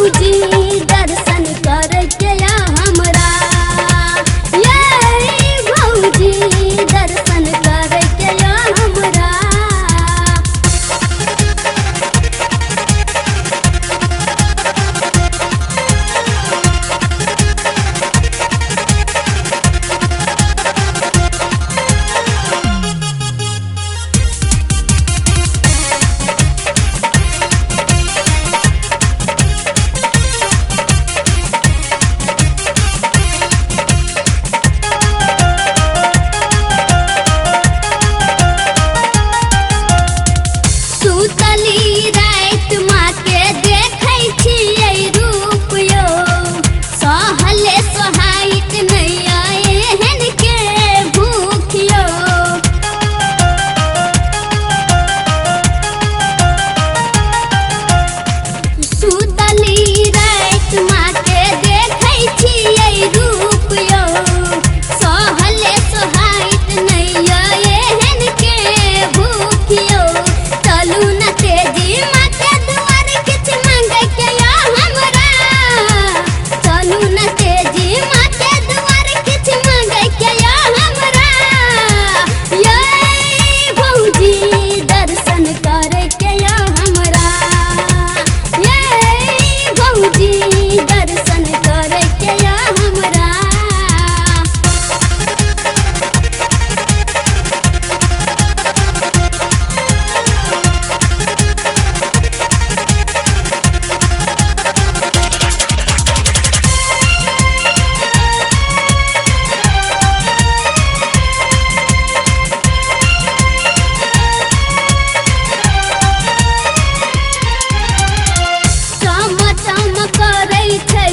भौजी दर्शन करके या हमरा ये भौजी दर्शन करके या हमरा सुतली रात माँ के देखै छियै रूप यो सहले सोहाइत नहीं आए हन के भूख यो सुतली रात माँ के देखै छियै रूप यो सहले सोहाइत नहीं आए हन के भूख यो चलू न तेजी माँ के दुआर किछ मांगे के या हमरा चलू न तेजी माँ के दुआर किछ मांगे के या हमरा ये भौजी दर्शन करे के या हमरा ये भौजी दर्शन करे के या हमरा चम चम करै छै